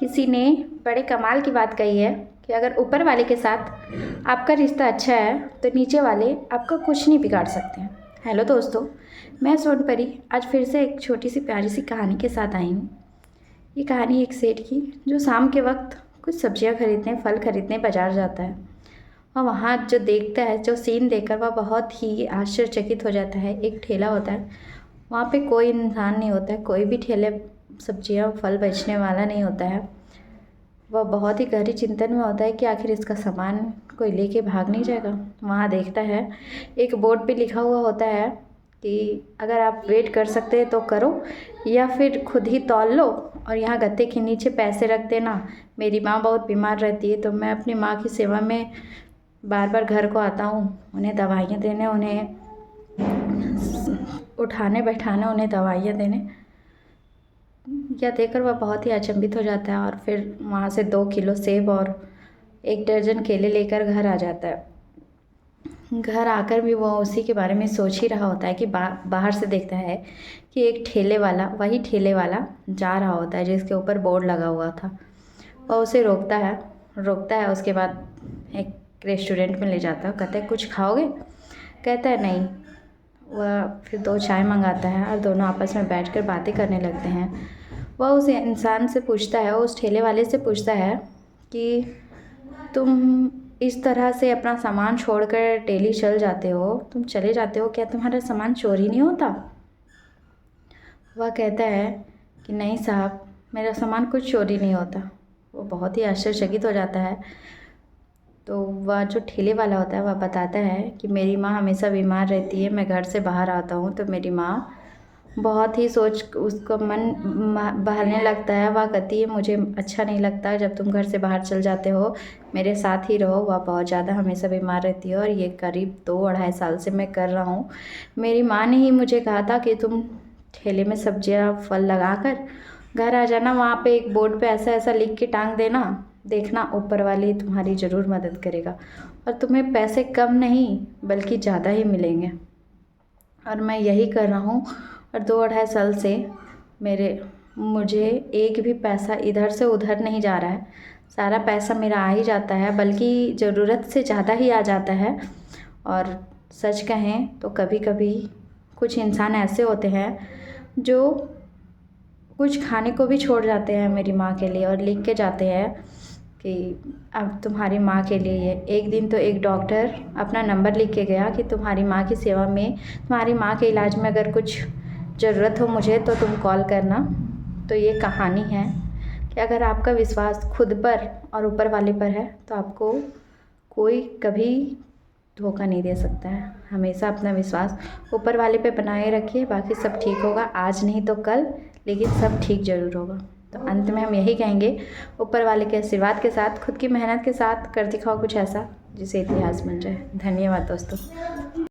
किसी ने बड़े कमाल की बात कही है कि अगर ऊपर वाले के साथ आपका रिश्ता अच्छा है तो नीचे वाले आपका कुछ नहीं बिगाड़ सकते हैं। हेलो दोस्तों, मैं सोनपरी आज फिर से एक छोटी सी प्यारी सी कहानी के साथ आई हूँ। ये कहानी एक सेठ की जो शाम के वक्त कुछ सब्जियाँ खरीदने, फल खरीदने बाज़ार जाता है और वहाँ जो देखता है, जो सीन देखकर वह बहुत ही आश्चर्यचकित हो जाता है। एक ठेला होता है, वहाँ पे कोई इंसान नहीं होता है, कोई भी ठेले सब्जियाँ फल बेचने वाला नहीं होता है। वह बहुत ही गहरी चिंतन में होता है कि आखिर इसका सामान कोई लेके भाग नहीं जाएगा। वहाँ देखता है एक बोर्ड पे लिखा हुआ होता है कि अगर आप वेट कर सकते हैं तो करो या फिर खुद ही तौल लो और यहाँ गत्ते के नीचे पैसे रख देना। मेरी माँ बहुत बीमार रहती है तो मैं अपनी माँ की सेवा में बार बार घर को आता हूँ, उन्हें दवाइयाँ देने, उन्हें उठाने बैठाने, उन्हें दवाइयाँ देने। यह देखकर वह बहुत ही अचंभित हो जाता है और फिर वहाँ से 2 किलो सेब और 1 दर्जन केले लेकर घर आ जाता है। घर आकर भी वह उसी के बारे में सोच ही रहा होता है कि बाहर से देखता है कि एक ठेले वाला, वही ठेले वाला जा रहा होता है जिसके ऊपर बोर्ड लगा हुआ था। वह उसे रोकता है। उसके बाद एक रेस्टोरेंट में ले जाता है। कहता है कुछ खाओगे? कहता है नहीं। वह फिर 2 चाय मंगाता है और दोनों आपस में बैठकर बातें करने लगते हैं। वह उस इंसान से पूछता है, उस ठेले वाले से पूछता है कि तुम इस तरह से अपना सामान छोड़कर डेली चल जाते हो, तुम चले जाते हो, क्या तुम्हारा सामान चोरी नहीं होता? वह कहता है कि नहीं साहब, मेरा सामान कुछ चोरी नहीं होता। वो बहुत ही आश्चर्यचकित हो जाता है। तो वह जो ठेले वाला होता है वह बताता है कि मेरी माँ हमेशा बीमार रहती है, मैं घर से बाहर आता हूँ तो मेरी माँ बहुत ही उसका मन बहलने लगता है। वह कहती है मुझे अच्छा नहीं लगता जब तुम घर से बाहर चल जाते हो, मेरे साथ ही रहो। वह बहुत ज़्यादा हमेशा बीमार रहती है और ये करीब 2-2.5 साल से मैं कर रहा हूँ। मेरी माँ ने ही मुझे कहा था कि तुम ठेले में सब्जियाँ फल लगा कर घर आ जाना, वहाँ पे एक बोर्ड पे ऐसा ऐसा लिख के टांग देना, देखना ऊपर वाली तुम्हारी ज़रूर मदद करेगा और तुम्हें पैसे कम नहीं बल्कि ज़्यादा ही मिलेंगे। और मैं यही कर रहा हूँ और 2-2.5 साल से मुझे एक भी पैसा इधर से उधर नहीं जा रहा है। सारा पैसा मेरा आ ही जाता है, बल्कि ज़रूरत से ज़्यादा ही आ जाता है। और सच कहें तो कभी कभी कुछ इंसान ऐसे होते हैं जो कुछ खाने को भी छोड़ जाते हैं मेरी माँ के लिए और लिख के जाते हैं कि अब तुम्हारी माँ के लिए ये। एक दिन तो एक डॉक्टर अपना नंबर लिख के गया कि तुम्हारी माँ की सेवा में, तुम्हारी माँ के इलाज में अगर कुछ ज़रूरत हो मुझे तो तुम कॉल करना। तो ये कहानी है कि अगर आपका विश्वास खुद पर और ऊपर वाले पर है तो आपको कोई कभी धोखा नहीं दे सकता है। हमेशा अपना विश्वास ऊपर वाले पे बनाए रखिए, बाकी सब ठीक होगा। आज नहीं तो कल, लेकिन सब ठीक ज़रूर होगा। तो अंत में हम यही कहेंगे, ऊपर वाले के आशीर्वाद के साथ, खुद की मेहनत के साथ कर दिखाओ कुछ ऐसा जिसे इतिहास बन जाए। धन्यवाद दोस्तों।